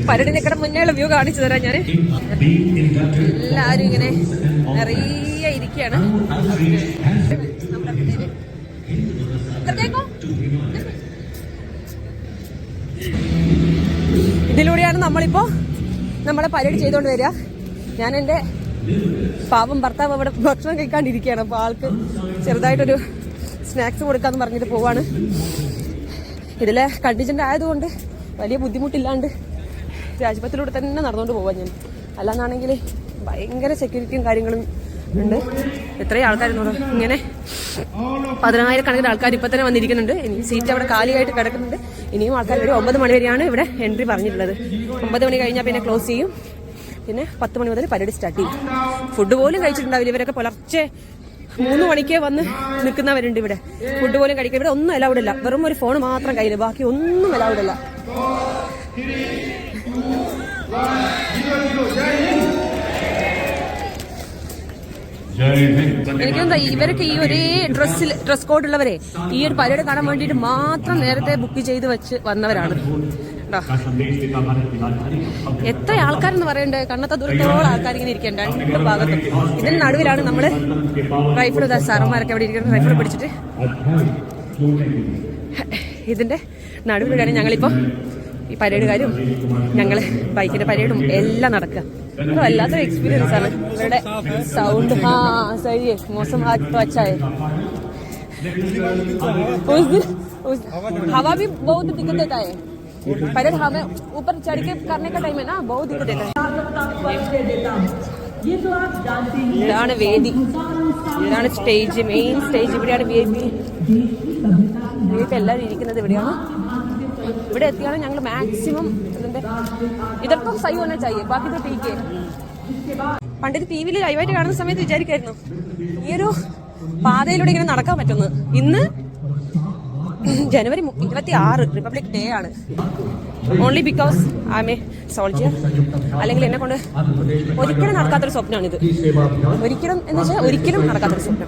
പരടി നിൽക്കണ മുന്നേയുള്ള വ്യൂ കാണിച്ചു തരാം ഞാൻ. എല്ലാരും ഇങ്ങനെ നിറയെ ഇരിക്കുകയാണ്. ഇതിലൂടെയാണ് നമ്മളിപ്പോ നമ്മളെ പരടി ചെയ്തോണ്ട് വരിക. ഞാൻ എന്റെ പാവം ഭർത്താവ് അവിടെ ഭക്ഷണം കഴിക്കാണ്ടിരിക്കുകയാണ്. അപ്പൊ ആൾക്ക് ചെറുതായിട്ടൊരു സ്നാക്സ് കൊടുക്കാന്ന് പറഞ്ഞിട്ട് പോവാണ്. ഇതിലെ കണ്ടീജന്റ് ആയതുകൊണ്ട് വലിയ ബുദ്ധിമുട്ടില്ലാണ്ട് രാജ്പഥത്തിലൂടെ തന്നെ നടന്നുകൊണ്ട് പോവാൻ ഞാൻ. അല്ലാന്നാണെങ്കിൽ ഭയങ്കര സെക്യൂരിറ്റിയും കാര്യങ്ങളും ഉണ്ട്. എത്രയും ആൾക്കാർ ഇങ്ങനെ 10,000-കണക്കിന് ആൾക്കാർ ഇപ്പൊ തന്നെ വന്നിരിക്കുന്നുണ്ട്. ഇനി സീറ്റ് അവിടെ കാലിയായിട്ട് കിടക്കുന്നുണ്ട്. ഇനിയും ആൾക്കാർ വരും. 9 മണി വരെയാണ് ഇവിടെ എൻട്രി പറഞ്ഞിട്ടുള്ളത്. 9 മണി കഴിഞ്ഞാൽ പിന്നെ ക്ലോസ് ചെയ്യും. പിന്നെ 10 മണി മുതൽ പരേഡ് സ്റ്റാർട്ട് ചെയ്യും. ഫുഡ് പോലും കഴിച്ചിട്ടുണ്ടാവില്ല. ഇവരൊക്കെ പുലർച്ചെ 3 മണിക്ക് വന്ന് നിൽക്കുന്നവരുണ്ട് ഇവിടെ. ഫുഡ് പോലും കഴിക്കാൻ ഇവിടെ ഒന്നും അലൗഡ് ഇല്ല. വെറും ഒരു ഫോൺ മാത്രം കയ്യിൽ, ബാക്കി ഒന്നും അലൗഡ് ഇല്ല. എനിക്കെന്താ ഇവരൊക്കെ ഈ ഒരേ ഡ്രസ് കോഡ് ഉള്ളവരെ ഈ ഒരു പരേഡ് കാണാൻ വേണ്ടിയിട്ട് മാത്രം നേരത്തെ ബുക്ക് ചെയ്ത് വെച്ച് വന്നവരാണ്. എത്ര ആൾക്കാരെന്ന് പറയണ്ടേ? കണ്ണത്ത ദൂരത്തോളം ആൾക്കാർ ഇങ്ങനെ ഇരിക്കണ്ട രണ്ട് ഭാഗത്തും. ഇതിന് നടുവിലാണ് നമ്മള് റൈഫിൾ സാറന്മാരൊക്കെ അവിടെ ഇരിക്കുന്നത്. റൈഫിൾ പിടിച്ചിട്ട് ഇതിന്റെ നടുവിലാണ് ഞങ്ങളിപ്പോ ഈ പരേഡുകാരും ഞങ്ങള് ബൈക്കിന്റെ പരേഡും എല്ലാം നടക്കുക. വല്ലാത്തൊരു എക്സ്പീരിയൻസ് ആണ്. ഇവരുടെ സൗണ്ട് സही है. मौसम आज तो अच्छा है. हवा भी बहुत दिक्कत देता है. परेड हमें ऊपर चढ़ के करने का टाइम है ना, बहुत दिक्कत देता है. ഇതാണ് വേദി, ഇതാണ് സ്റ്റേജ്, മെയിൻ സ്റ്റേജ്. ഇവിടെയാണ് VIP എല്ലാവരും ഇരിക്കുന്നത്. ഇവിടെയാണ്. ഇവിടെ എത്തിയാണ് ഞങ്ങൾ മാക്സിമം ഇതിന്റെ ഇതൊക്കെ സൈ വന്നാ ചെയ്യേ. ബാക്കി ടീക്ക് പണ്ടിത് TV ലൈവായിട്ട് കാണുന്ന സമയത്ത് വിചാരിക്കായിരുന്നു ഈ ഒരു പാതയിലൂടെ ഇങ്ങനെ നടക്കാൻ പറ്റുന്നത്. ഇന്ന് ജനുവരി 26 റിപ്പബ്ലിക് ഡേ ആണ്. Only because I M A soldier. അല്ലെങ്കിൽ എന്നെ കൊണ്ട് ഒരിക്കലും നടക്കാത്തൊരു സ്വപ്നമാണിത്. ഒരിക്കലും എന്ന് വെച്ചാൽ ഒരിക്കലും നടക്കാത്തൊരു സ്വപ്നം.